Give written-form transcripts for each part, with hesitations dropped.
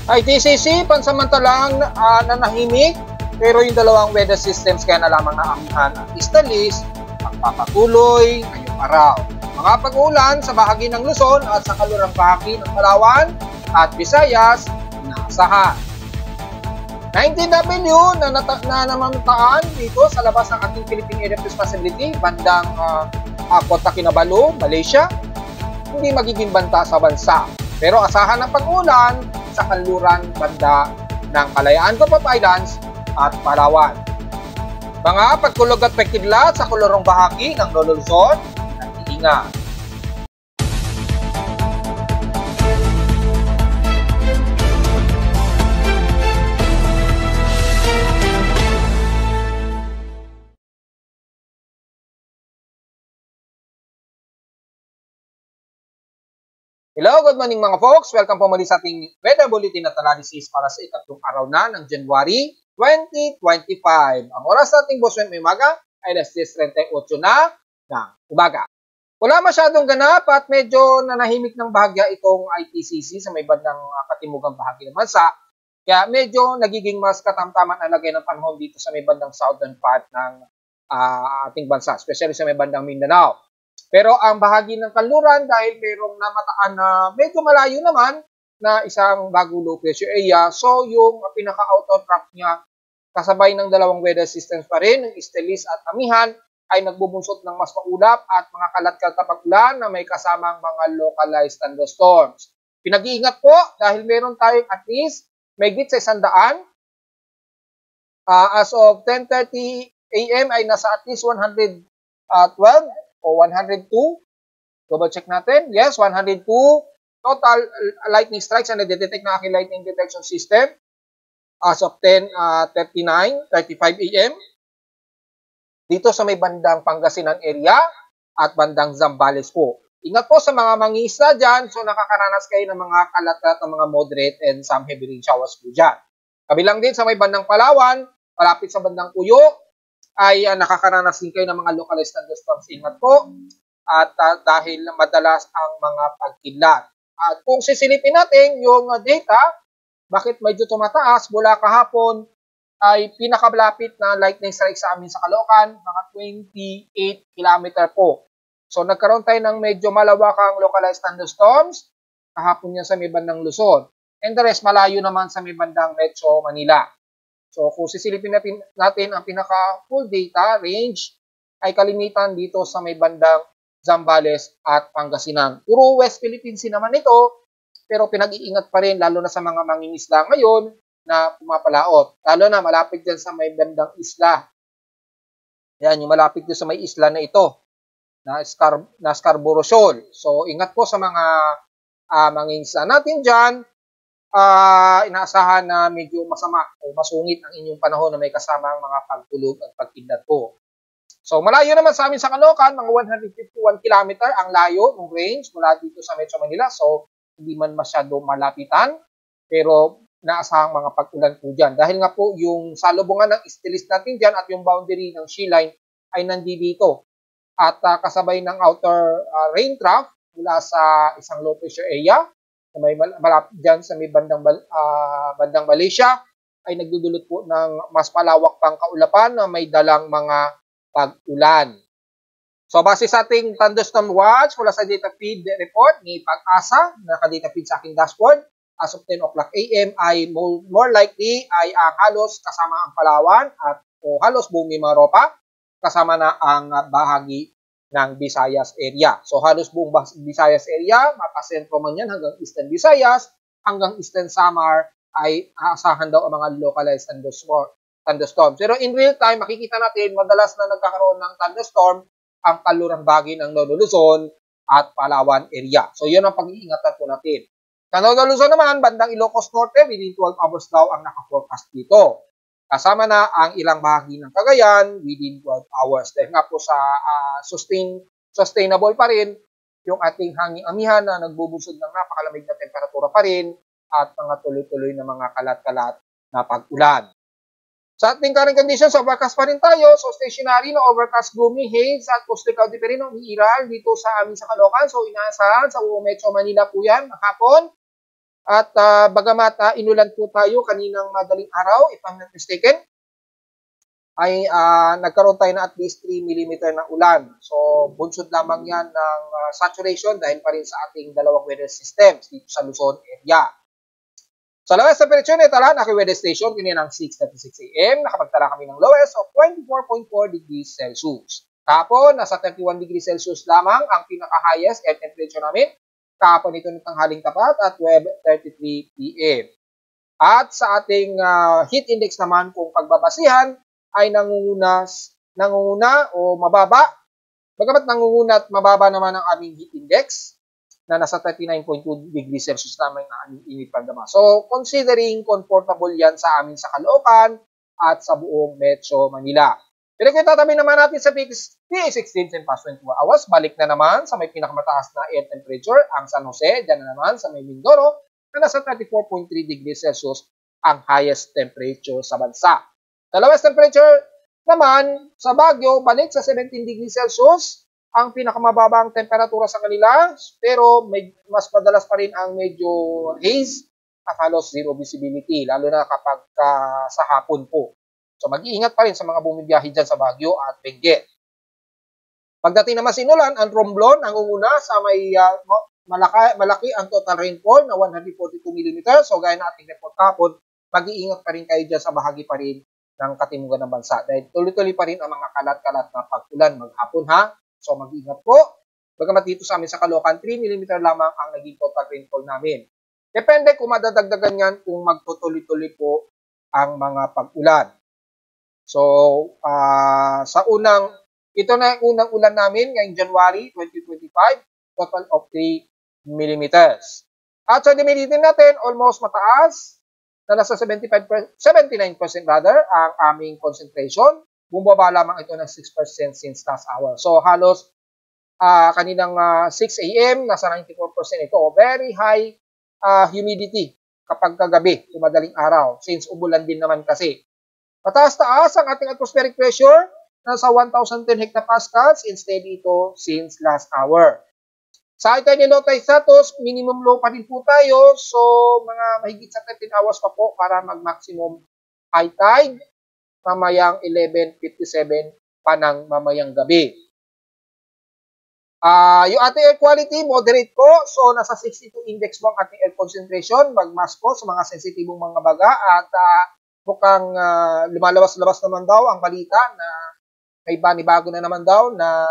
ITCC, pansamantalang nanahimik, pero yung dalawang weather systems kaya na lamang naamihan ang Easterlies, magpapatuloy ngayong araw. Mga pag-uulan sa bahagi ng Luzon at sa kalurang bahagi ng Palawan at Visayas, inaasahan. 19W na namamutaan dito sa labas ng ating Philippine Area of Responsibility, bandang Kota Kinabalu, Malaysia, hindi magiging banta sa bansa. Pero asahan ng pag-ulan sa kanluran banda ng Kalayaan Group of Islands at Palawan. Mga pagkulog at pagkidlat sa kulurong bahagi ng Lolo Luzon, nag-iingat. Hello, good morning mga folks. Welcome po muli sa ating weather bulletin at analysis para sa ikatlong araw na ng January 2025. Ang oras sa ating Boswen may umaga ay 10:38 na ng umaga. Wala masyadong ganap at medyo nanahimik ng bahagya itong ITCC sa may bandang katimugang bahagi ng bansa. Kaya medyo nagiging mas katamtaman ang lagay ng panahon dito sa may bandang southern part ng ating bansa, especially sa may bandang Mindanao. Pero ang bahagi ng kanluran, dahil mayroong namataan na medyo malayo naman na isang bagong low pressure area, so yung pinaka-outer track niya kasabay ng dalawang weather systems pa rin, ng Easterlies at Amihan, ay nagbubunsot ng mas maulap at mga kalat-kalat na pag-ulan na may kasamang mga localized thunderstorms. Pinag-iingat po dahil meron tayong at least may git sa 100. As of 10:30 AM ay nasa at least 112 o 102. Double check natin. Yes, 102 total lightning strikes na na-detect na aking lightning detection system as of 10:35 AM. Dito sa may bandang Pangasinan area at bandang Zambales po. Ingat po sa mga mangisda dyan. So nakakaranas kayo ng mga kalat-kalat ng mga moderate and some heavy rain showers po dyan. Kabilang din sa may bandang Palawan, malapit sa bandang Puyo, ay nakakaranas din kayo ng mga localized thunderstorms. Ingat po. At dahil madalas ang mga pagkidlat. At kung sisilipin natin yung data, bakit medyo tumataas mula kahapon ay pinakablapit na lightning strike sa amin sa Caloocan, mga 28 km po. So nagkaroon tayo ng medyo malawakang localized thunderstorms kahapon yan sa may bandang Luzon. And the rest malayo naman sa may bandang Metro Manila. So kung sisilipin natin ang pinaka-full data range ay kalimitan dito sa may bandang Zambales at Pangasinan. Puro West Philippines naman ito, pero pinag-iingat pa rin lalo na sa mga mangingisda ngayon na pumapalaot. Lalo na malapit dyan sa may bandang isla. Yan, yung malapit dyan sa may isla na ito, na Scarborough Shoal. So ingat po sa mga mangingisda natin dyan. Inaasahan na medyo masama o masungit ang inyong panahon na may kasamang mga pagtulog at pagkidlat po. So malayo naman sa amin sa Caloocan, mga 151 km ang layo ng range mula dito sa Metro Manila. So hindi man masyado malapitan, pero naasahang mga pag-ulan po dyan. Dahil nga po yung salubungan ng Easterlies natin dyan at yung boundary ng sea line ay nandito. At kasabay ng outer rain trough mula sa isang low pressure area, may malapit dyan sa may bandang Malaysia ay nagdudulot po ng mas malawak pang kaulapan na may dalang mga pag-ulan. So base sa ating thunderstorm watch mula sa data feed report ni Pag-asa, naka-data feed sa aking dashboard, as of 10 o'clock AM ay more likely ay halos kasama ang Palawan at halos buong Mimaropa, kasama na ang bahagi ng Visayas area. So halos buong Visayas area, mapasentro man yan hanggang Eastern Visayas, hanggang Eastern Samar ay aasahan daw ang mga localized thunderstorm. Pero in real time, makikita natin madalas na nagkakaroon ng thunderstorm ang kalurang bahagi ng Lolo Luzon at Palawan area. So yun ang pag-iingatan po natin. Sa Lolo Luzon naman, bandang Ilocos Norte, within 12 hours daw ang naka-forecast dito. Kasama na ang ilang bahagi ng Cagayan within 12 hours. Dahil nga po sa sustainable pa rin yung ating hanging amihan na nagbubunsod ng napakalamig na temperatura pa rin at mga tuloy-tuloy na mga kalat-kalat na pag-ulan. Sa ating current conditions, overcast pa rin tayo. So stationary na overcast, gloomy, haze at coastal cloudy pa rin umiiral dito sa amin sa Caloocan. So inaasahan sa Metro Manila po yan hapon. At bagamat inulan po tayo kaninang madaling araw, if I'm not mistaken, ay nagkaroon tayo na at least 3 mm ng ulan. So, bunsod lamang yan ng saturation dahil pa rin sa ating dalawang weather systems dito sa Luzon area. Sa lowest temperature na itala, aking weather station, kanina ng 6:36 a.m., nakapagtala kami ng lowest of 24.4 degrees Celsius. Kahapon, nasa 31 degrees Celsius lamang ang pinaka-highest air temperature namin. Kahapon ito ng tanghaling tapat at 12:33 p.m. At sa ating heat index naman, kung pagbabasihan, ay nangunguna o mababa. Bagamat nangunguna at mababa naman ang aming heat index na nasa 39.2 degrees Celsius naman ang aming init pandama. So, considering comfortable yan sa amin sa Caloocan at sa buong Metro Manila. Pero kung tatabi naman natin sa PA16 and past 24 hours, balik na naman sa may pinakamataas na air temperature, ang San Jose, dyan na naman sa may Mindoro, na nasa 34.3 degrees Celsius ang highest temperature sa bansa. Sa lowest temperature naman, sa Baguio, balik sa 17 degrees Celsius, ang pinakamababang temperatura sa kanila, pero mas madalas pa rin ang medyo haze at halos zero visibility, lalo na kapag sa hapon po. So mag-iingat pa rin sa mga bumibiyahe dyan sa Baguio at Benguet. Pagdating naman sa inulan, ang Romblon ang unguna sa may malaki ang total rainfall na 142 mm. So gaya na ating report kapon, mag-iingat pa rin kayo dyan sa bahagi pa rin ng katimugan ng bansa. Dahil tuloy-tuloy pa rin ang mga kalat-kalat na pag-ulan maghapon ha. So mag-ingat po. Bagamat dito sa amin sa Caloocan, 3 mm lamang ang naging total rainfall namin. Depende kung madadagdagan yan kung magtutuloy-tuloy po ang mga pag-ulan. So, ito na yung unang ulan namin ngayong January 2025, total of 3 mm. At sa humidity natin, almost mataas, na nasa 79% rather, ang aming concentration. Bumaba lamang ito ng 6% since last hour. So, halos kaninang 6 a.m., nasa 94% ito. Very high humidity kapag kagabi, madaling araw, since umulan din naman kasi. Mataas-taas ang ating atmospheric pressure, nasa 1,010 hectopascals, and steady ito since last hour. Sa high tide and low tide status, minimum low pa din po tayo. So, mga mahigit sa 13 hours pa po para mag-maximum high tide. Mamayang 11:57 pa ng mamayang gabi. Yung ating air quality, moderate po. So, nasa 62 index po ang ating air concentration. Magmas po sa mga sensitibong mga baga. At mukhang lumalabas-labas naman daw ang balita na may banibago na naman daw na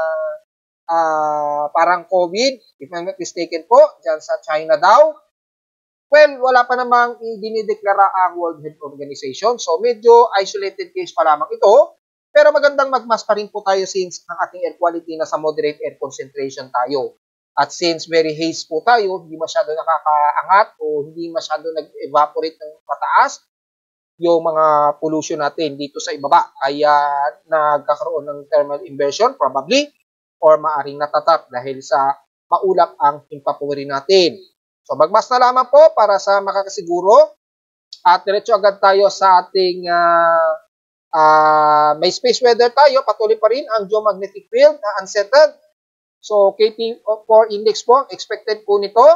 parang COVID, if I'm not mistaken po, dyan sa China daw. Well, wala pa namang dinideklara ang World Health Organization. So, medyo isolated case pa lamang ito. Pero magandang magmas pa rin po tayo since ang ating air quality na sa moderate air concentration tayo. At since very haze po tayo, hindi masyado nakakaangat o hindi masyado nag-evaporate ng mataas yung mga pollution natin dito sa ibaba. Kaya nagkakaroon ng thermal inversion probably or maaring natatap dahil sa maulap ang himpapawari natin. So, magmas na lamang po para sa makakasiguro. At diretso agad tayo sa ating may space weather tayo. Patuloy pa rin ang geomagnetic field na unsettled. So, KP4 index po, expected po nito.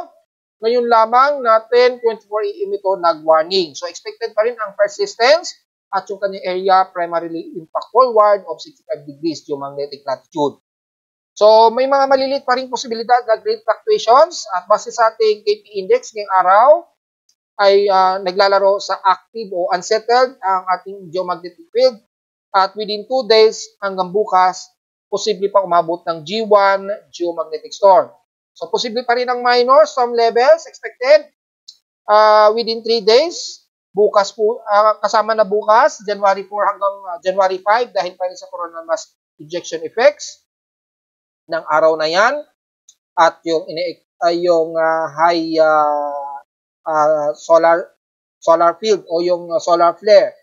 Ngayon lamang natin, 24 AM ito nag-warning. So, expected pa rin ang persistence at yung kanyang area primarily impact forward of 65 degrees geomagnetic latitude. So, may mga maliliit pa rin posibilidad na great fluctuations at base sa ating KP index ngayong araw ay naglalaro sa active o unsettled ang ating geomagnetic field at within 2 days hanggang bukas, posible pa umabot ng G1 geomagnetic storm. So, posible pa rin ang minor storm levels expected within 3 days. Bukas po, kasama na bukas, January 4 hanggang January 5 dahil pa rin sa coronal mass ejection effects ng araw na yan at yung high solar field o yung solar flare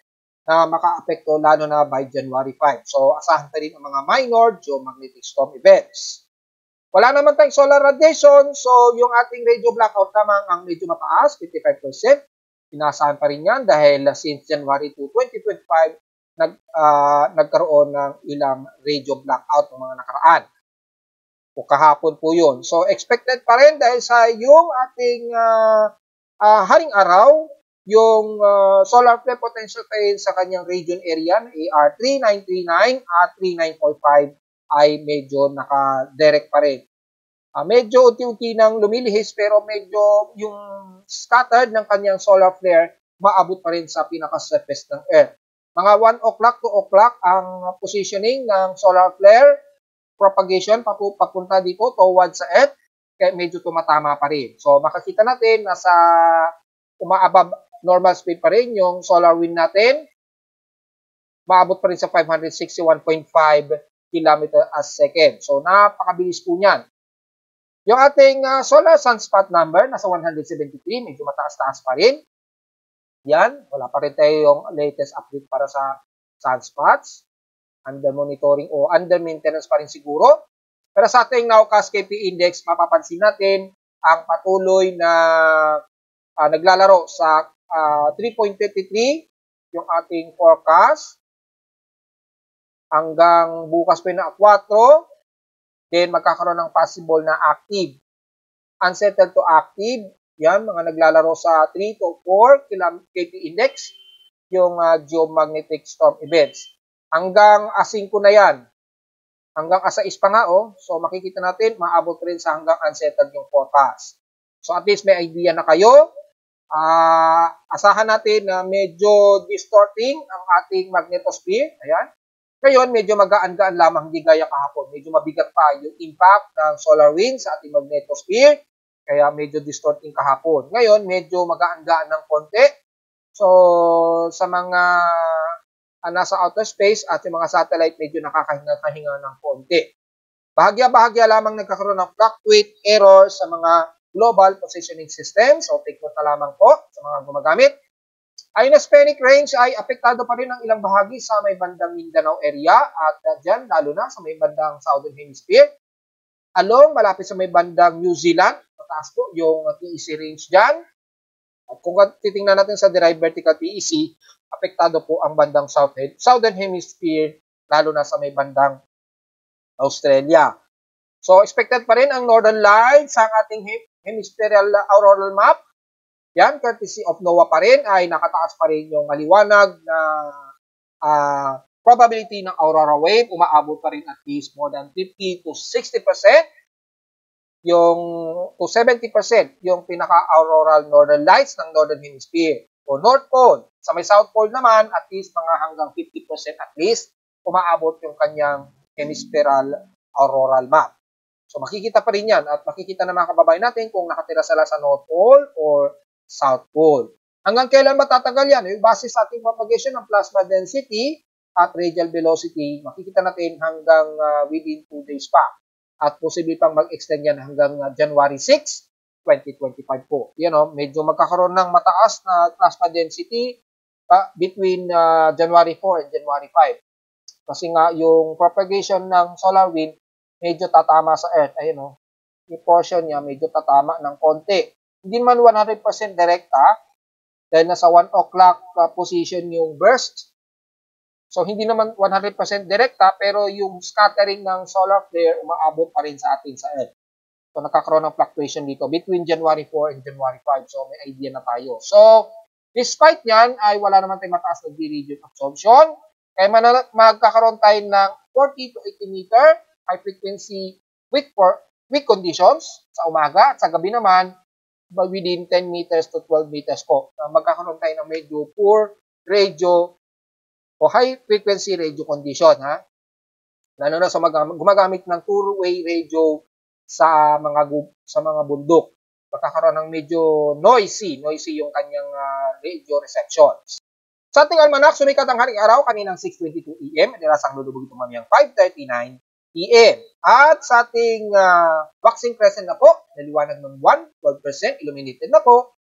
na maka-apekto lalo na by January 5. So, asahan pa rin ang mga minor geomagnetic storm events. Wala naman tayong solar radiation, so yung ating radio blackout lamang ang medyo mataas, 55%. Inasahan pa rin yan dahil since January 2, 2025, nagkaroon ng ilang radio blackout ng mga nakaraan. O kahapon po yun. So, expected pa rin dahil sa yung ating haring araw, yung solar flare potential tayo sa kanyang region area na AR3939 at 3945 ay medyo naka-direct pa rin. Medyo unti-unti nang lumilihis pero medyo yung scattered ng kanyang solar flare maabot pa rin sa pinaka-surface ng Earth. Mga 1 o'clock, 2 o'clock ang positioning ng solar flare propagation papunta dito towards sa Earth, kaya medyo tumatama pa rin. So makikita natin na sa umaabove normal speed pa rin yung solar wind natin, maabot pa rin sa 561.5 km a second. So napakabilis po niyan. Yung ating solar sunspot number, nasa 173, medyo mataas-taas pa rin. Yan, wala pa rin tayo yung latest update para sa sunspots. Under monitoring o under maintenance pa rin siguro. Pero sa ating nowcast KP index, mapapansin natin ang patuloy na naglalaro sa 3.33 yung ating forecast. Hanggang bukas pa na 4. Then, magkakaroon ng possible na active. Unsettled to active. Yan, mga naglalaro sa 3 to 4 KP index. Yung geomagnetic storm events. Hanggang A5 na yan. Hanggang A6 pa nga, oh. So, makikita natin, maabot rin sa hanggang unsettled yung forecast. So, at least may idea na kayo. Asahan natin na medyo distorting ang ating magnetosphere. Ayan. Ngayon, medyo magaan-gaan lamang, hindi gaya kahapon. Medyo mabigat pa yung impact ng solar wind sa ating magnetosphere. Kaya medyo distorting kahapon. Ngayon, medyo magaan-gaan ng konti. So, sa mga nasa outer space at yung mga satellite, medyo nakakahinga ng konti. Bahagya-bahagya lamang nagkakaroon ng fluctuate error sa mga global positioning system. So, take note na lamang po sa mga gumagamit. Ionospheric range ay apektado pa rin ng ilang bahagi sa may bandang Mindanao area at dyan, lalo na sa may bandang Southern Hemisphere. Along, malapit sa may bandang New Zealand, mataas po yung TEC range dyan. At kung titingnan natin sa derived vertical TEC, apektado po ang bandang Southern Hemisphere, lalo na sa may bandang Australia. So, expected pa rin ang Northern Lights sa ating hemispherical auroral map. Yan, courtesy of NOAA pa rin, ay nakataas pa rin yung maliwanag na probability ng aurora wave. Umaabot pa rin at least more than 50 to 60%. Yung to 70% yung pinaka-auroral northern lights ng Northern Hemisphere. O North Pole. Sa may South Pole naman, at least mga hanggang 50% at least, umaabot yung kanyang hemispherical auroral map. So makikita pa rin yan at makikita na mga kababayan natin kung nakatira sila sa North Pole or South Pole. Hanggang kailan matatagal yan? Base sa ating propagation ng plasma density at radial velocity, makikita natin hanggang within 2 days pa. At posible pang mag-extend yan hanggang January 6, 2025 po. Medyo magkakaroon ng mataas na plasma density between January 4 and January 5. Kasi nga yung propagation ng solar wind medyo tatama sa Earth. Yung portion niya medyo tatama ng konti. Hindi man 100% direkta dahil nasa 1 o'clock position yung burst. So, hindi naman 100% direkta pero yung scattering ng solar flare umaabot pa rin sa atin sa Earth. So, nakakaroon ng fluctuation dito between January 4 and January 5. So, may idea na tayo. So, despite yan, ay wala naman tayong mataas na D-radiant absorption. Kaya magkakaroon tayo ng 40 to 80 meter high frequency weak conditions sa umaga at sa gabi naman within 10 meters to 12 meters po. Magkakaroon tayo ng medyo poor radio o high frequency radio condition. Lalo na sa gumagamit ng two-way radio sa mga bundok. Magkakaroon ng medyo noisy yung kanyang radio reception. Sa ating almanak, sumikat ang haring araw kaninang 6:22 AM, nirasang lulubog ito mamayang 5:39 PM. At sa ating waxing crescent na po, naliwanag ng 12% illuminated na po.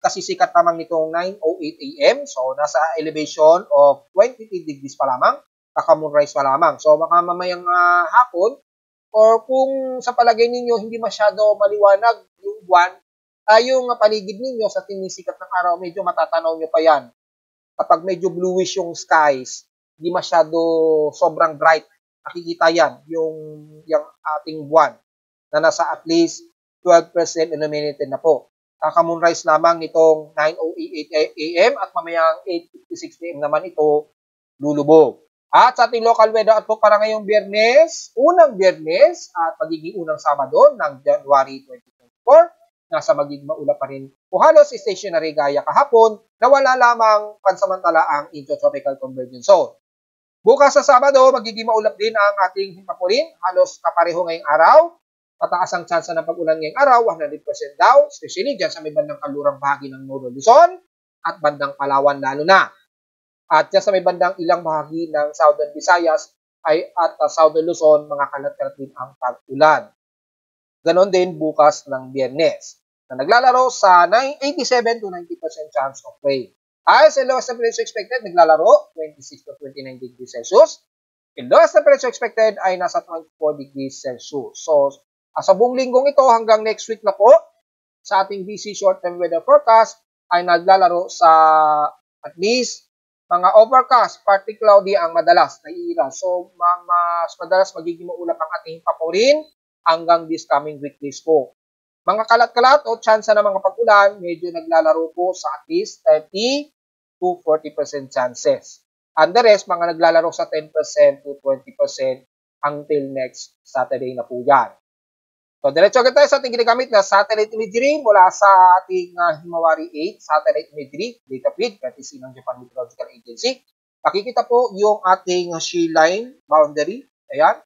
Kasi sikat lamang nitong 9:08 AM. So, nasa elevation of 23 degrees pa lamang. Kaka-moonrise pa lamang. So, makamamayang hapon, or kung sa palagay ninyo hindi masyado maliwanag yung buwan, yung paligid ninyo sa tinisikat ng araw, medyo matatanaw nyo pa yan. Kapag medyo bluish yung skies, hindi masyado sobrang bright, nakikita yan, yung ating buwan na nasa at least 12% illuminated na po. kaka-moonrise lamang nitong 9:08 AM at mamayang 8:56 PM naman ito lulubog. At sa ating local weather outlook para ngayong Biyernes, unang Biyernes at magiging unang Sabado ng January 2024, nasa magiging maulap pa rin o halos stationary gaya kahapon na wala lamang pansamantala ang Intertropical Convergence Zone. Bukas sa Sabado, magiging maulap din ang ating himpapurin, halos kapareho ngayong araw. Pataas ang tsansa ng pag-ulan ngayong araw, 100% daw, especially dyan sa may bandang kalurang bahagi ng Northern Luzon at bandang Palawan lalo na. At dyan sa may bandang ilang bahagi ng Southern Visayas at Southern Luzon, mga kalat-kalat din ang pag-ulan. Ganon din bukas ng Biyernes, na naglalaro sa 87 to 90% chance of rain. As the lowest temperature expected, naglalaro 26 to 29 degrees Celsius. The lowest temperature expected ay nasa 24 degrees Celsius. So, sa buong linggong ito hanggang next week na po, sa ating BC short-term weather forecast ay naglalaro sa at least mga overcast, partly cloudy ang madalas na iilan. So, mas madalas magiging maulap ang ating papurin hanggang this coming weekdays po. Mga kalat-kalat o tsansa ng mga pag-ulan, medyo naglalaro po sa at least 30 to 40% chances. And the rest, mga naglalaro sa 10% to 20% until next Saturday na po yan. So, diretso agad tayo sa ating ginagamit na satellite imagery mula sa ating Himawari 8 satellite imagery data feed courtesy ng Japan Meteorological Agency. Makikita po yung ating sea line boundary. Ayan.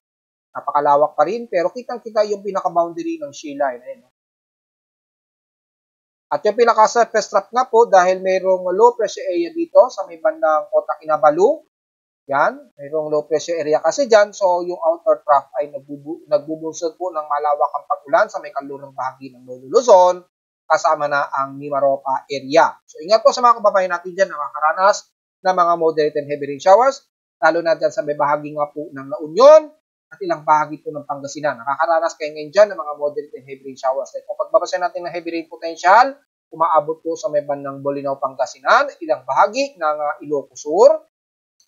Napakalawak pa rin, pero kitang-kita yung pinaka-boundary ng sea line. Ayan. At yung pinaka-surface trough nga po dahil mayroong low pressure area dito sa may bandang Kota Kinabalu. Yan, mayroong low pressure area kasi dyan. So, yung outer trough ay nagbubunsod po ng malawakang pag-ulan sa may kalurang bahagi ng Northern Luzon kasama na ang Mimaropa area. So, ingat po sa mga kababayan natin dyan na nakakaranas ng mga moderate and heavy rain showers, lalo na dyan sa may bahagi nga po ng La Union at ilang bahagi po ng Pangasinan. Nakakaranas kayo ngayon dyan ng mga moderate and heavy rain showers. Like, kung pagbabasa natin ng heavy rain potential, umaabot po sa may bandang Bolinao, Pangasinan, ilang bahagi ng Ilocos Sur,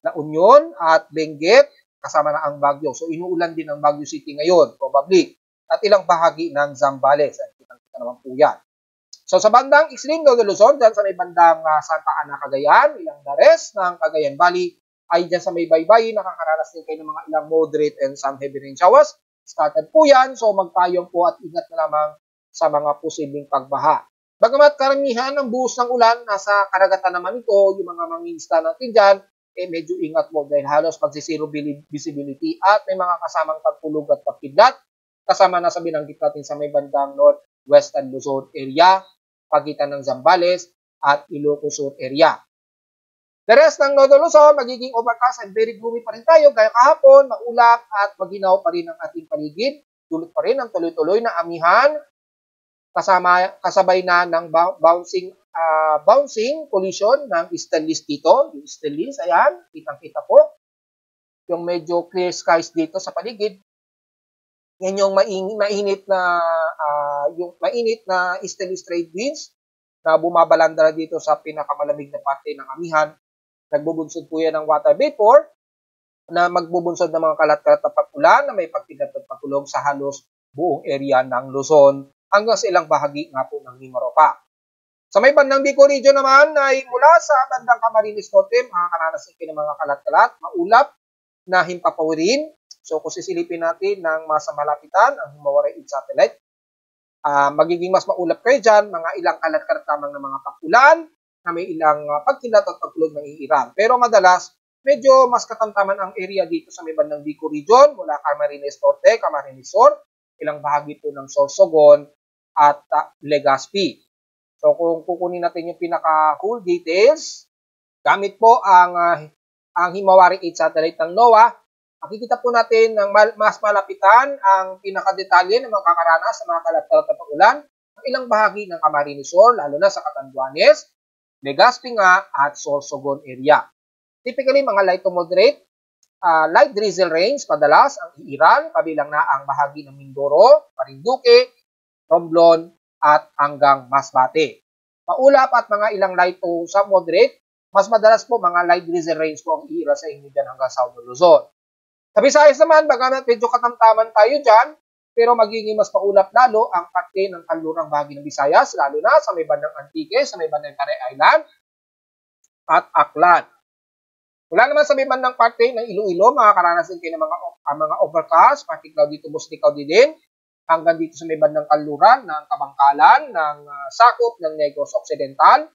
La Union at Benguet, kasama na ang Baguio. So, inuulan din ang Baguio City ngayon, probably. At ilang bahagi ng Zambales. Kita naman po yan. So, sa bandang extreme Northern Luzon, dyan sa may bandang Santa Ana, Cagayan, ilang the rest ng Cagayan Valley, ay dyan sa may baybayin, nakakaranas din kayo ng mga ilang moderate and some heavy rain showers. Scattered po yan, so magpayong po at ingat na lamang sa mga posibleng pagbaha. Bagamat karamihan ng buhos ng ulan, nasa karagatan naman ito, yung mga manginsta natin dyan, medyo ingat mo dahil halos magsisiro visibility at may mga kasamang pagpulog at pagkidlat. Kasama na sa binanggit natin sa may bandang Northwestern Luzon area, pagitan ng Zambales at Ilocos Sur area. The rest ng Northern Luzon, magiging overcast and very gloomy pa rin tayo. Gaya kahapon, maulap at maginaw pa rin ang ating paligid. Dulot pa rin ang tuloy-tuloy na amihan. Kasabay na ng bouncing collision ng Stellis dito. Yung Stellis, ayan, kitang-kita po. Yung medyo clear skies dito sa paligid. Yan yung mainit na Stellis trade winds na bumabalandra dito sa pinakamalamig na parte ng amihan. Nagbubunsod po yan ng water vapor na magbubunsod ng mga kalat-kalat na pag-ulan na may pagkilat at pagkulog sa halos buong area ng Luzon hanggang sa ilang bahagi nga po ng Mimaropa. Sa may bandang Bicol region naman ay mula sa bandang Camarines Norte, makakaranas din ng mga kalat-kalat, maulap na himpapawirin. So kung sisilipin natin ng masa malapitan, ang Himawari 8 satellite, magiging mas maulap kayo dyan, mga ilang kalat-kalat lamang ng mga pag-ulan, na may ilang pagkilat at pagkulog ng iiran. Pero madalas, medyo mas katamtaman ang area dito sa may bandang Bicol region, mula Camarines Norte, Camarines Sur, ilang bahagi po ng Sorsogon at Legazpi. So kung kukunin natin yung pinaka-whole details, gamit po ang Himawari 8 satellite ng NOAA, makikita po natin ng mas malapitan ang pinaka-detalye ng mga kakaranas sa mga kalat-kalat na pag-ulan ng ilang bahagi ng Camarines Sur, lalo na sa Catanduanes, Legazpi nga at Sorsogon area. Typically, mga light to moderate, light drizzle rains, madalas ang iiran, kabilang na ang bahagi ng Mindoro, Marinduque, Romblon, at hanggang Masbate. Maulap at mga ilang light to some moderate, mas madalas po mga light drizzle rains po ang iiran sa inyo dyan hanggang Southern Luzon. Sa Visayas naman, bagamat medyo katamtaman tayo dyan, pero magiging mas maulap lalo ang parte ng kanlurang bahagi ng Visayas, lalo na sa may bandang Antique, sa may bandang Panay Island, at Aklan. Wala naman sa may bandang parte ng Iloilo, makakaranas din kayo ng mga overcast, partly cloudy to mostly cloudy din, hanggang dito sa may bandang kanluran ng Kabangkalan, ng sakop ng Negros Occidental,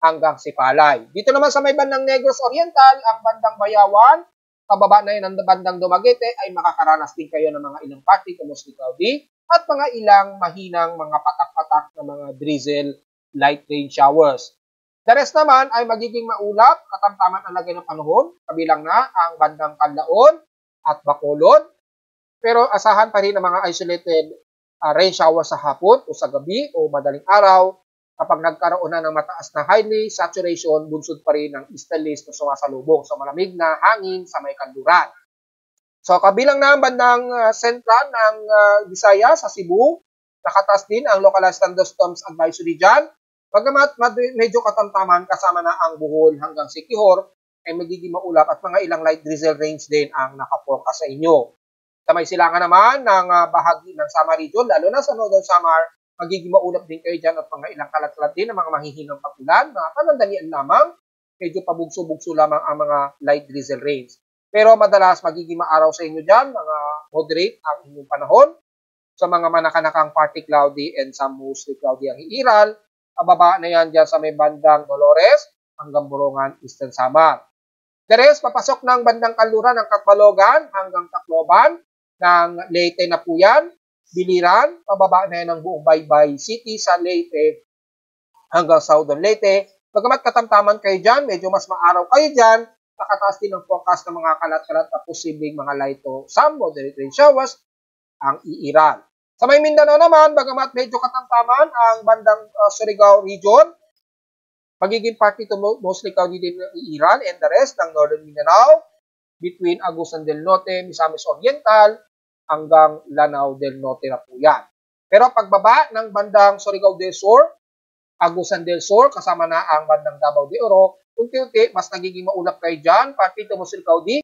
hanggang Sipalay. Dito naman sa may bandang Negros Oriental, ang bandang Bayawan, pababa na yun ang bandang Dumaguete, ay makakaranas din kayo ng mga ilang partly to mostly cloudy, at mga ilang mahinang mga patak-patak na mga drizzle, light rain showers. The rest naman ay magiging maulap, katamtaman ang lagay ng panahon, kabilang na ang bandang Canlaon at Bacolod. Pero asahan pa rin ang mga isolated rain shower sa hapon o sa gabi o madaling araw. Kapag nagkaroon na ng mataas na highly saturation, bunsod pa rin ng easterlies na sumasalubong sa malamig na hangin sa may kanluran. So kabilang na ang bandang sentral ng Visayas sa Cebu, nakataas din ang localized thunderstorms advisory dyan. Bagamat medyo katamtaman kasama na ang Bohol hanggang Siquijor, ay magiging maulap at mga ilang light drizzle rains din ang nakaforecast sa inyo. Sa may silangan naman ng bahagi ng Samar region, lalo na sa Northern Samar, magiging maulap din kayo dyan at mga ilang kalat-kalat din ng mga mahihinang pag-ulan na panandalian lamang, medyo pabugso-bugso lamang ang mga light drizzle rains. Pero madalas magiging maaraw sa inyo dyan, mga moderate ang inyong panahon. Sa mga manakanakang partly cloudy and some mostly cloudy ang iiral, pababa na yan dyan sa may bandang Dolores hanggang Borongan, Eastern Samar. The rest, papasok ng bandang Kanluran ng Katbalogan hanggang Tacloban, ng Leyte na po yan, Biliran, pababa na yan ng buong Baybay City sa Leyte hanggang Southern Leyte. Bagamat katamtaman kayo dyan, medyo mas maaraw kayo dyan, nakataas din ang forecast ng mga kalat-kalat at posibleng mga light to some moderate rain showers ang iiral. Sa may Mindanao naman, bagamat medyo katamtaman ang bandang Surigao region, magiging partly to mostly cloudy din ng iiral and the rest ng Northern Mindanao between Agusan del Norte, Misamis Oriental hanggang Lanao del Norte na po yan. Pero pagbaba ng bandang Surigao del Sur, Agusan del Sur, kasama na ang bandang Davao de Oro, unti-unti mas nagiging maulap kayo dyan, partly to mostly cloudy,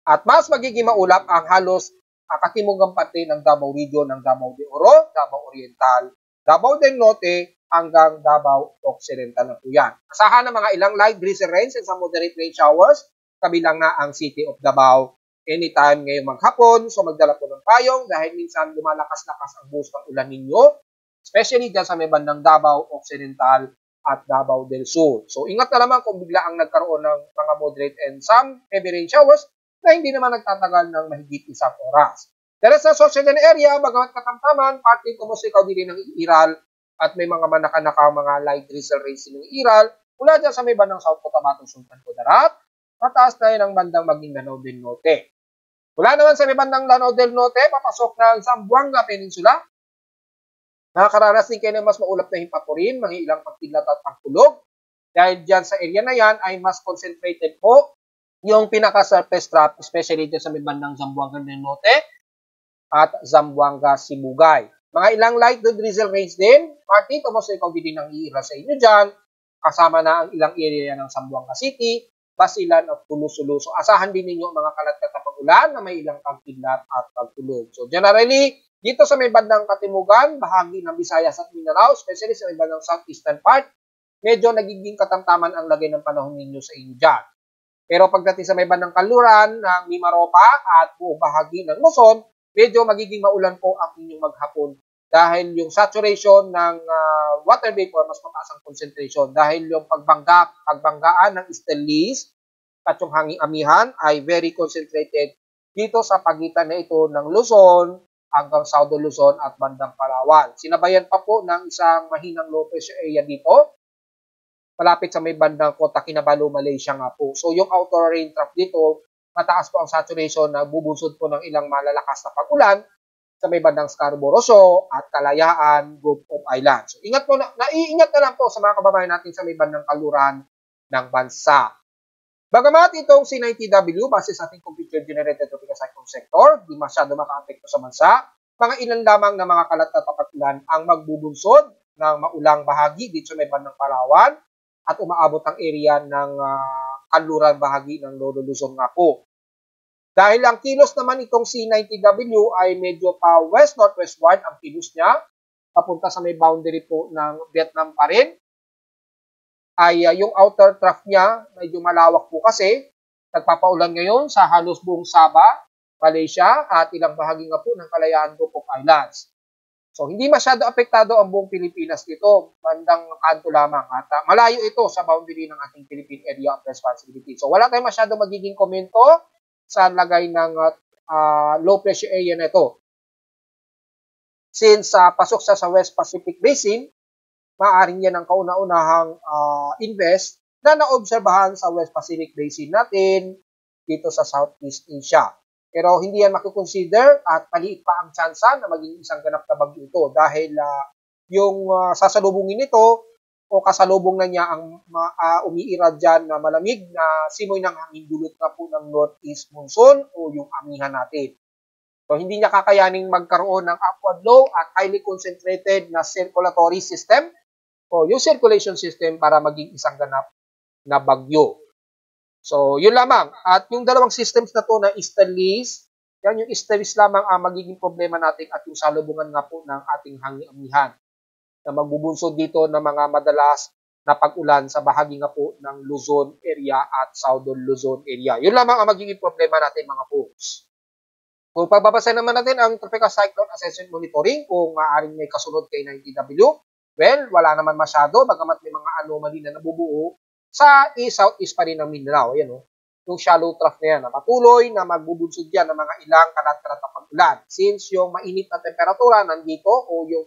at mas magiging maulap ang halos katimugang parte ng Davao region ng Davao de Oro, Davao Oriental, Davao del Norte, hanggang Davao Occidental na po yan. Asahan ng mga ilang light drizzle rains and some moderate rain showers, kabilang na ang City of Davao. Anytime ngayong maghapon, so magdala po ng payong dahil minsan lumalakas-lakas ang buhos ng ulan ninyo, especially dyan sa may bandang Davao Occidental at Davao del Sur. So ingat na naman kung bigla ang nagkaroon ng mga moderate and some heavy rain showers, na hindi naman nagtatagal ng mahigit isang oras. Dahil sa Sorsogon area, bagamat katamtaman, partly kumusikaw din ng iiral at may mga manakanakang mga light drizzle rains ng iiral mula dyan sa may bandang South Cotabato, Sultan Kudarat, mataas na yun ang bandang Maguindanao del Norte. Mula naman sa may bandang Lanao del Norte, papasok ng Zamboanga Peninsula. Nakakaranas din kayo ng mas maulap na himpapurin, mga ilang pagkilat at pagkulog. Dahil dyan sa area na yan ay mas concentrated po yung pinaka-surface trap, especially dyan sa may bandang Zamboanga del Norte at Zamboanga Sibugay. Mga ilang light to drizzle rains din, partly tumusikaw din ang iira sa inyo dyan, kasama na ang ilang area ng Zamboanga City, Basilan at Tulo-Sulo. So asahan din ninyo mga kalat-kalat na pag-ulan na may ilang pagkilat at pagkulog. So generally, dito sa may bandang Katimugan, bahagi ng Visayas at Mindanao, especially sa may bandang southeastern part, medyo nagiging katamtaman ang lagay ng panahon ninyo sa inyo dyan. Pero pagdating sa may bandang Kanluran ng Mimaropa at buong bahagi ng Luzon, medyo magiging maulan po ang inyong maghapon dahil yung saturation ng water vapor mas mataas ang concentration dahil yung pagbanggaan ng easterlies at yung hanging amihan ay very concentrated dito sa pagitan na ito ng Luzon hanggang Southern Luzon at bandang Palawan. Sinabayan pa po ng isang mahinang low pressure area dito malapit sa may bandang Kota Kinabalu, Malaysia nga po. So yung outer rain trap dito, mataas po ang saturation na bubunsod po ng ilang malalakas na pag-ulan sa may bandang Scarborough Shoal at Kalayaan, Group of Islands. So ingat po naiingat na lang po sa mga kababayan natin sa may bandang kaluran ng bansa. Bagamat itong C90W, base sa ating computer-generated tropical cyclone sector, di masyado maka-apekto sa bansa, mga ilan lamang na mga kalat na pag-ulan ang magbubunsod ng maulang bahagi dito sa may bandang Palawan, at umaabot ang area ng kanluran bahagi ng Lolo Luzon nga po. Dahil ang kilos naman itong C90W ay medyo pa west-northwestward ang kilos niya, papunta sa may boundary po ng Vietnam pa rin, ay yung outer trough niya medyo malawak po kasi nagpapaulan ngayon sa halos buong Sabah, Malaysia at ilang bahagi nga po ng Kalayaan Group of Islands. So hindi masyado apektado ang buong Pilipinas dito, bandang kanto lamang at malayo ito sa boundary ng ating Philippine Area of Responsibility. So wala tayong masyado magiging komento sa lagay ng low pressure area na ito. Since pasok sa West Pacific Basin, maaaring yan ang kauna-unahang invest na naobserbahan sa West Pacific Basin natin dito sa Southeast Asia. Pero hindi yan makukonsider at maliit pa ang tsansa na maging isang ganap na bagyo ito dahil yung sasalubungin nito o kasalubong na niya ang umiirad dyan na malamig na simoy ng hangin dulot na po ng northeast monsoon o yung amihan natin. So, hindi niya kakayaning magkaroon ng upward low at highly concentrated na circulatory system o yung circulation system para maging isang ganap na bagyo. So, yun lamang. At yung dalawang systems na to na easterlies, yan yung easterlies lamang ang magiging problema natin at yung salubungan nga po ng ating hangin-amihan na magbubunsod dito ng mga madalas na pag-ulan sa bahagi nga po ng Luzon area at Southern Luzon area. Yun lamang ang magiging problema natin mga folks. Kung pagbabasa naman natin ang Tropical Cyclone Assessment Monitoring kung maaaring may kasunod kay 90W, well, wala naman masyado, bagamat may mga anomaly na nabubuo sa southeast pa rin ng Mindanao. Ayan, yung shallow trough na yan, na patuloy na magbubunsod yan ng mga ilang kalat-kalat na pag-ulan. Since yung mainit na temperatura nandito o yung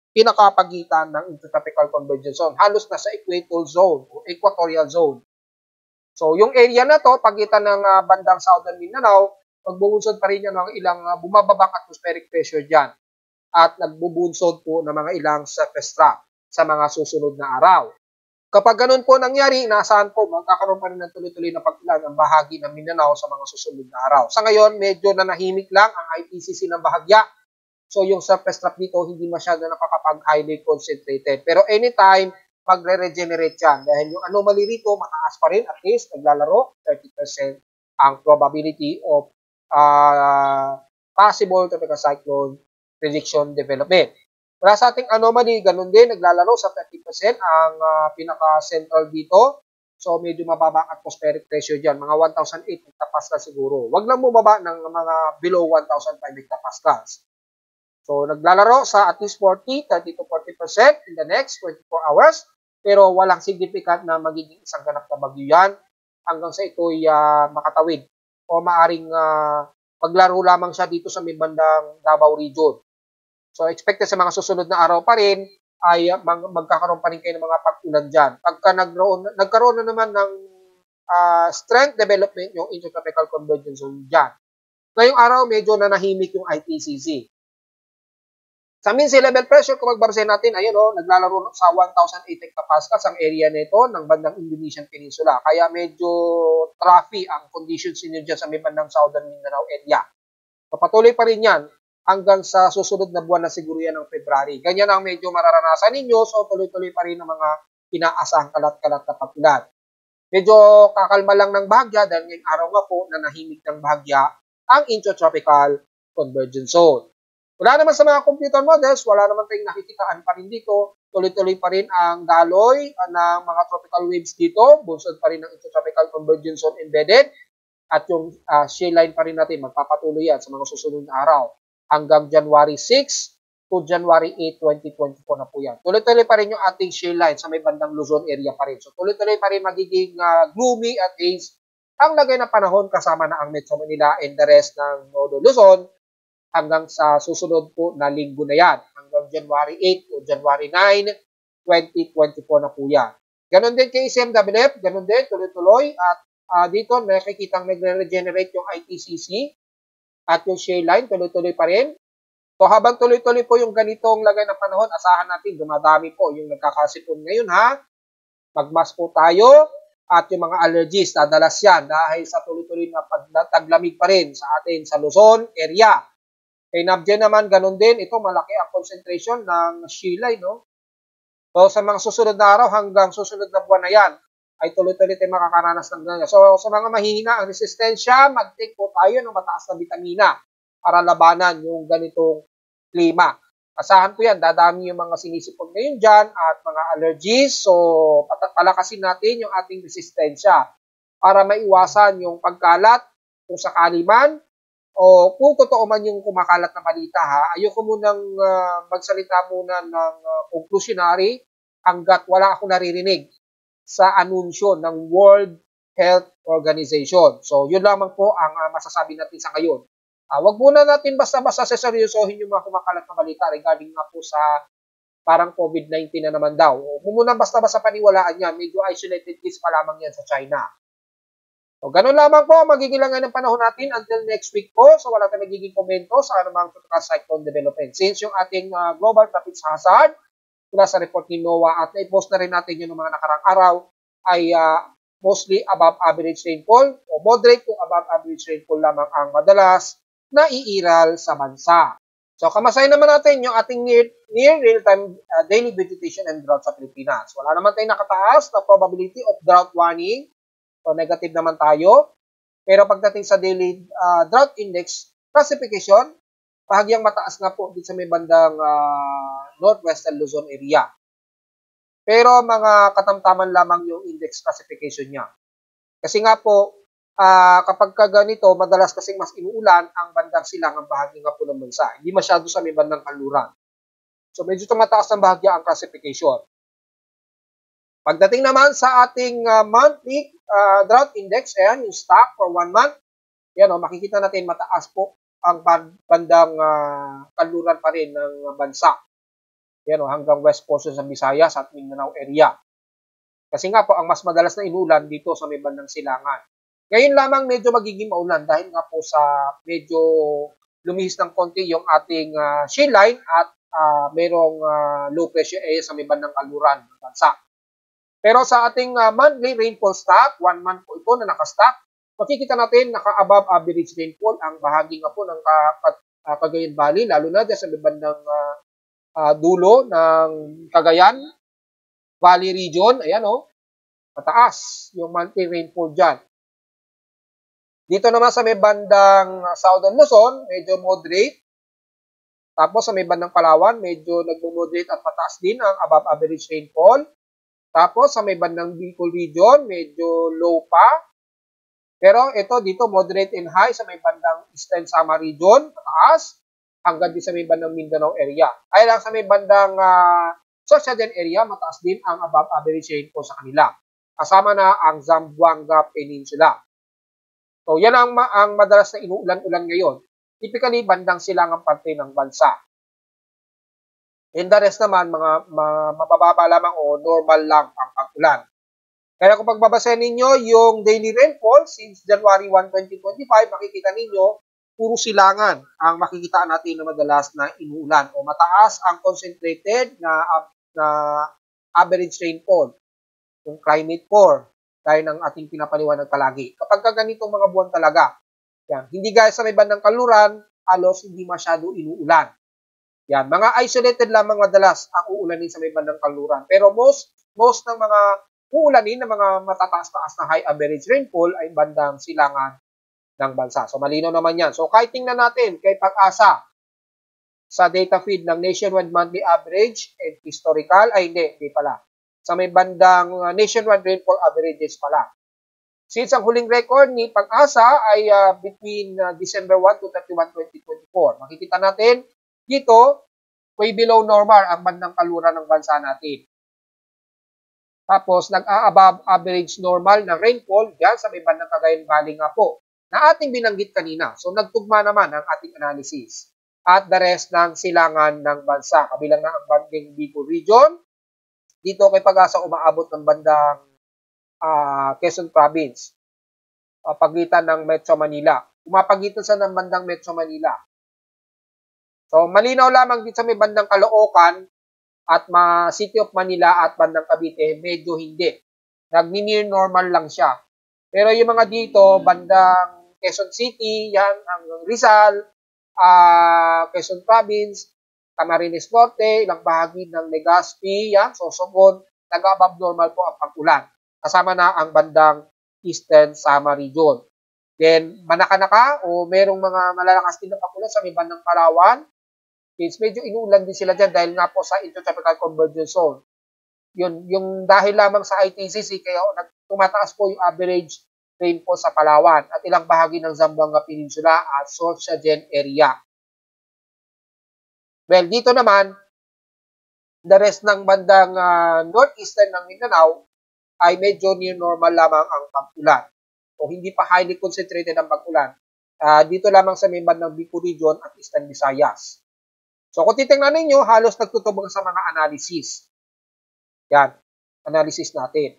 pinakapagitan ng intertropical convergence zone, halos na sa equatorial zone o equatorial zone. So, yung area na to, pagitan ng bandang Southern Mindanao, magbubunsod pa rin yan ng ilang bumababang atmospheric pressure dyan at nagbubunsod po ng mga ilang surface trough sa mga susunod na araw. Kapag ganun po nangyari, inaasahan po magkakaroon pa rin ng tuloy-tuloy na pag-ulan ang bahagi ng Mindanao sa mga susunod na araw. Sa ngayon, medyo nanahimik lang ang IPCC ng bahagya. So yung surface trough dito hindi masyado nakakapag-highly concentrated. Pero anytime, magre-regenerate yan. Dahil yung anomaly rito, mataas pa rin, at least naglalaro 30% ang probability of possible tropical cyclone prediction development. Wala sa ating anomaly, ganun din, naglalaro sa 30% ang pinaka-central dito. So, medyo mababa ang atmospheric pressure dyan. Mga 1,008 hectopascal siguro. Huwag lang bumaba ng mga below 1,005 hectopascals. So, naglalaro sa at least 30 to 40% in the next 24 hours. Pero walang significant na magiging isang ganap na bagyo yan hanggang sa ito'y makatawid. O maaring maglaro lamang siya dito sa may bandang Davao region. So, expected sa mga susunod na araw pa rin ay magkakaroon pa rin kayo ng mga pag-ulan dyan. Pagka nagkaroon na naman ng strength development yung intertropical convergence zone dyan. Ngayong araw, medyo nanahimik yung IPCC. Sa mean sea level pressure, kung magbabasahin natin, ayun naglalaro sa 1,008 hectopascals ang area nito ng bandang Indonesian Peninsula. Kaya medyo troughy ang conditions ninyo dyan sa may bandang Southern Mindanao area. So, patuloy pa rin yan hanggang sa susunod na buwan na siguro yan ng February. Ganyan ang medyo mararanasan ninyo, so tuloy-tuloy pa rin ang mga inaasahang kalat-kalat na pag-ulan. Medyo kakalma lang ng bahagya dahil ngayong araw nga po na nahimik ng bahagya ang intertropical convergence zone. Wala naman sa mga computer models, wala naman tayong nakikitaan pa rin dito. Tuloy-tuloy pa rin ang daloy ng mga tropical waves dito. Bunsod pa rin ng intertropical convergence zone embedded. At yung shear line pa rin natin, magpapatuloy yan sa mga susunod na araw. Hanggang January 6 to January 8, 2024 na po yan. Tuloy-tuloy pa rin yung ating shear line sa may bandang Luzon area pa rin. So tuloy-tuloy pa rin magiging gloomy at haze ang lagay ng panahon kasama na ang Metro Manila and the rest ng Nodo Luzon hanggang sa susunod po na linggo na yan. Hanggang January 8 o January 9, 2024 na po yan. Ganon din kay CMWF, ganon din, tuloy-tuloy. At dito nakikitang nagre-regenerate yung IPCC at yung shear line, tuloy-tuloy pa rin. So habang tuloy-tuloy po yung ganitong lagay ng panahon, asahan natin, dumadami po yung nagkakasipon ngayon ha. Magmask po tayo at yung mga allergies, dadalas yan dahil sa tuloy-tuloy na pagtaglamig pa rin sa atin sa Luzon area. Kay Nabjen naman, ganun din. Ito, malaki ang concentration ng shear line, no? So, sa mga susunod na araw hanggang susunod na buwan na yan, ay tuloy-tuloy tayo makakaranas ng ganyan. So, sa mga mahihina ang resistensya, mag-take po tayo ng mataas na vitamina para labanan yung ganitong klima. Asahan po yan, dadami yung mga sinisipon ngayon dyan at mga allergies. So, palakasin natin yung ating resistensya para maiwasan yung pagkalat kung sakali man o kung totoo man yung kumakalat na balita ha. Ayoko munang magsalita muna ng conclusionary hanggat wala akong naririnig sa anunsyo ng World Health Organization. So, yun lamang po ang masasabi natin sa ngayon. Wag muna natin basta-basta seryosohin yung mga kumakalat na balita regarding nga po sa parang COVID-19 na naman daw. Huwag muna basta-basta paniwalaan yan. Medyo isolated case pa lamang yan sa China. So, ganun lamang po magiging lang ng panahon natin until next week po. So, wala tayong magiging komento sa anumang tropical cyclone development. Since yung ating global traffic hazard mula sa report ni NOAA at na-post na rin natin yung mga nakarang araw ay mostly above average rainfall o moderate to above average rainfall lamang ang madalas na iiral sa bansa. So, kamasahin naman natin yung ating near real-time daily vegetation and drought sa Pilipinas. Wala naman tayong nakataas na probability of drought warning. So, negative naman tayo. Pero pagdating sa daily drought index classification, bahagyang mataas nga po dito sa may bandang northwestern Luzon area. Pero mga katamtaman lamang yung index classification niya. Kasi nga po, kapag ganito, madalas kasing mas inuulan ang bandang silangang bahagi nga po ng bansa. Hindi masyado sa may bandang kanluran. So, medyo tumataas ng bahagya ang classification. Pagdating naman sa ating monthly drought index, ayan, yung stock for 1 month, yan o, makikita natin mataas po ang bandang kanluran pa rin ng bansa. Yan o, hanggang west portion sa Visayas at Mindanao area. Kasi nga po, ang mas madalas na inulan dito sa may bandang silangan. Ngayon lamang medyo magiging maulan dahil nga po sa medyo lumihis ng konti yung ating shield line at mayroong low pressure area sa may bandang kaluran ng bansa. Pero sa ating monthly rainfall stock, 1 month po ito na nakastock, makikita natin naka-above average rainfall ang bahagi nga po ng Cagayan Valley, lalo na dyan sa may bandang dulo ng Cagayan Valley region. Ayan o, mataas yung monthly rainfall dyan. Dito naman sa may bandang Southern Luzon, medyo moderate. Tapos sa may bandang Palawan, medyo nagmo-moderate at mataas din ang above average rainfall. Tapos sa may bandang Bicol region, medyo low pa. Pero ito dito, moderate and high sa may bandang Eastern Samar region, mataas. Hanggang din sa may bandang Mindanao area. Ay lang sa may bandang Southern area, mataas din ang above average rainfall sa kanila. Kasama na ang Zamboanga Peninsula. So, yan ang madalas na inuulan-ulan ngayon. Typically, bandang silangang parte ng bansa. And the rest naman, mga mabababa lamang o normal lang ang pag-ulan. Kaya kung pagbabasahin ninyo yung daily rainfall since January 1, 2025, makikita ninyo, puro silangan ang makikita natin na madalas na inuulan o mataas ang concentrated na average rainfall. Yung climate core. Gaya ng ating pinapaliwanag palagi. Kapag ganitong mga buwan talaga, yan, hindi gaya sa may bandang kaluran, halos hindi masyado inuulan. Yan, mga isolated lamang madalas ang uulanin sa may bandang kaluran. Pero most ng mga uulanin na mga matataas-taas na high average rainfall ay bandang silangan ng bansa. So, malinaw naman yan. So, kahit tingnan natin kay Pag-asa sa data feed ng nationwide monthly average and historical, ay hindi pala. Sa may bandang nationwide rainfall averages pala. Since ang huling record ni Pag-asa ay between December 1 to 31, 2024. Makikita natin dito, way below normal ang bandang kaluran ng bansa natin. Tapos, nag-above average normal na rainfall dyan sa may bandang Cagayan Valley nga po na ating binanggit kanina. So, nagtugma naman ang ating analysis. At the rest ng silangan ng bansa. Kabilang na ang bandang Bicol region. Dito kay Pag-asa umaabot ng bandang Quezon Province. Pagitan ng Metro Manila. Umapagitan sa ng bandang Metro Manila. So, malinaw lamang dito sa may bandang Caloocan at City of Manila at bandang Cavite, medyo hindi. Nag-near normal lang siya. Pero yung mga dito, bandang Quezon City, yan, hanggang Rizal, Quezon Province, Camarines Norte, ilang bahagi ng Legazpi, yan, Sorsogon, nag-above normal po ang pag-ulan. kasama na ang bandang Eastern Samar Region. Then, Manakanaka o merong mga malalakas din na pagulan sa may bandang Palawan. It's medyo inulan din sila dyan dahil nga po sa Intertropical Convergence Zone. Yun, yung dahil lamang sa ITCC, kaya tumataas po yung average rainfall sa Palawan at ilang bahagi ng Zamboanga Peninsula at Sorsogon area. Well, dito naman, the rest ng bandang northeastern ng Mindanao ay medyo near normal lamang ang pag-ulan. O hindi pa highly concentrated ang pag-ulan. Dito lamang sa may bandang Bicol Region at Eastern Visayas. So kung titingnan ninyo, halos nagtutubong sa mga analysis. Yan, analysis natin.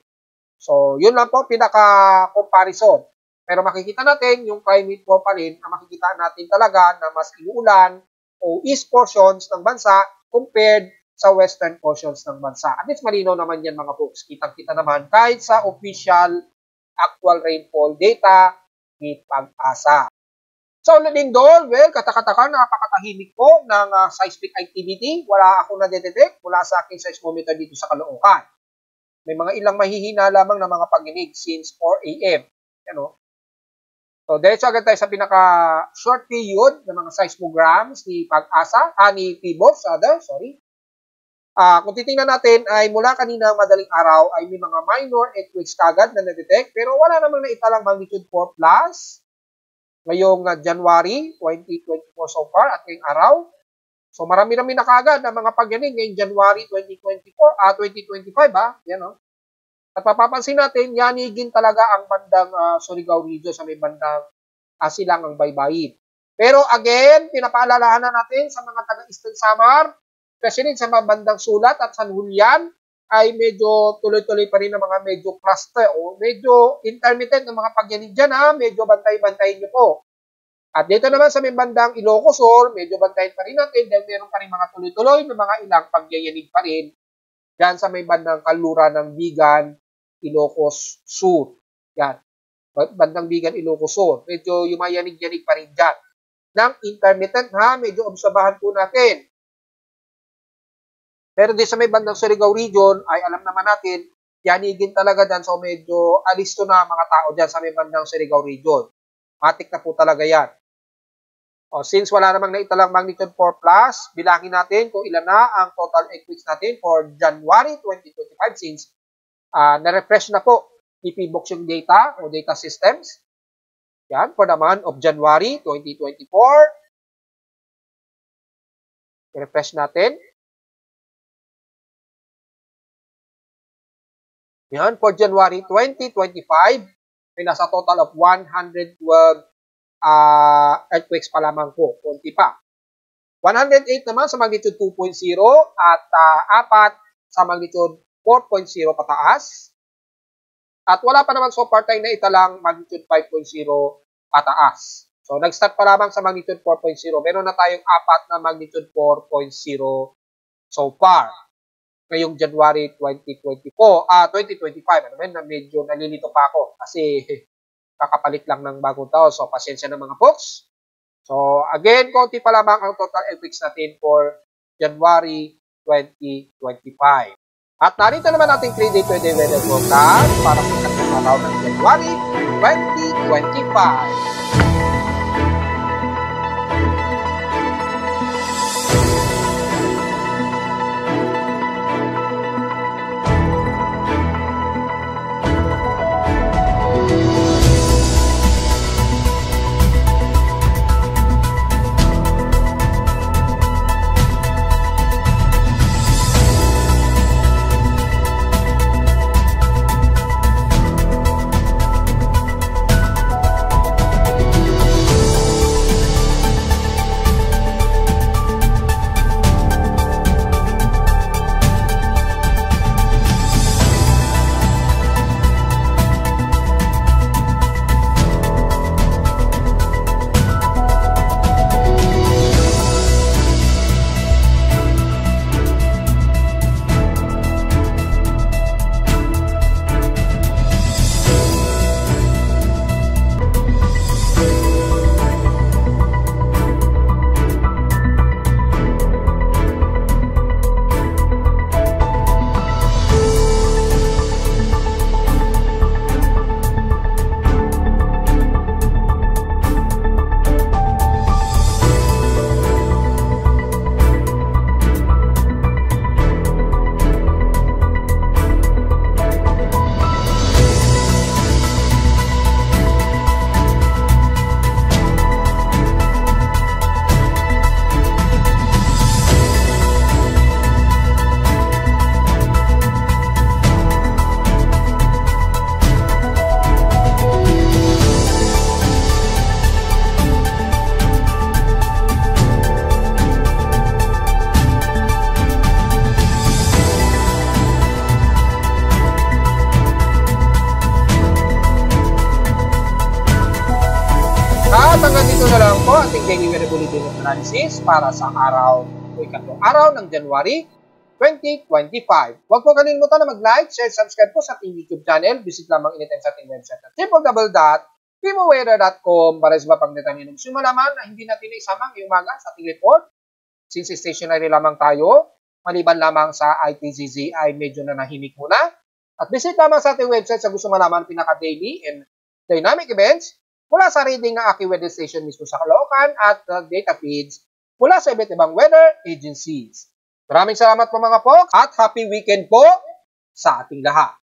So yun lang po, pinaka-comparison. Pero makikita natin yung climate profile na makikita natin talaga na mas inuulan o east portions ng bansa compared sa western portions ng bansa. At least malinaw naman yan mga folks. Kitang-kita naman kahit sa official actual rainfall data ni Pag-asa. So, Lindol, well, katakataka, napakatahimik po ng seismic activity. Wala ako na-detect mula sa aking seismometer dito sa Caloocan. May mga ilang mahihina lamang na mga pagginig since 4 a.m. Ano? So, diretso agad tayo sa pinaka-short period ng mga seismograms ni Pag-asa, ni PBOS, sorry. Kung titingnan natin ay mula kanina madaling araw ay may mga minor earthquakes kagad na na-detect pero wala namang naitalang magnitude 4 plus ngayong January 2024 so far at ngayong araw. So marami-rami na kagad na mga pagyanig ngayong January 2025 Yan At papapansin natin, yanigin talaga ang bandang Surigao Region sa may bandang Silangang Baybayin. Pero again, pinapaalalahanan natin sa mga taga-Eastern Samar, especially sa mga bandang Sulat at San Julian, ay medyo tuloy-tuloy pa rin ang mga medyo cluster o medyo intermittent ng mga pagyanig dyan medyo bantay-bantayin nyo po. At dito naman sa may bandang Ilocos Sur, medyo bantayin pa rin natin dahil meron pa rin mga tuloy-tuloy na mga ilang pagyayanig pa rin dyan sa may bandang Kalura ng Bigan, Ilocos Sur. Yan. Bandang Bigan, Ilocos Sur. Medyo yumayanig-yanig pa rin dyan. Nang intermittent medyo obserbahan po natin. Pero di sa may bandang Surigao Region, ay alam naman natin, yanigin talaga dyan. So medyo alisto na mga tao dyan sa may bandang Surigao Region. Matik na po talaga yan. Since wala namang naitalang magnitude 4 plus, bilangin natin kung ilan na ang total earthquakes natin for January 2025 since na-refresh na po ni PBOX yung data o data systems. Yan, for the month of January 2024. I-refresh natin. Yan, for January 2025, may nasa total of 112 earthquakes pa lamang po, konti pa. 108 naman sa magnitude 2.0 at 4 sa magnitude 4.0 pataas. At wala pa naman so far tayo na italang magnitude 5.0 pataas. So, nag-start pa lamang sa magnitude 4.0. Meron na tayong 4 na magnitude 4.0 so far. Ngayong January 2025. Na medyo nalilito pa ako kasi kakapalit lang ng bagong taon. So, pasensya na mga folks. So, again, konti pa lamang ang total earthquakes natin for January 2025. At narito naman ating 3-day weather forecast para sa ikatlong araw ng January 2025. ito na lang po ating daily weather bulletin analysis para sa araw o ikatlong araw ng January 2025. Huwag po kalimutan na mag-like, share, subscribe po sa ating YouTube channel. Visit lamang anytime sa ating website at www.timoweather.com para sa mga pagdetalye ng gusto malaman na hindi natin isama ngayong umaga sa ating report. Since stationary lamang tayo, maliban lamang sa ITZZ ay medyo na nahimik muna. At visit lamang sa ating website sa gusto malaman pinaka-daily and dynamic events mula sa reading ng aking weather station mismo sa Caloocan at data feeds mula sa iba't ibang weather agencies. Maraming salamat po mga folks at happy weekend po sa ating lahat.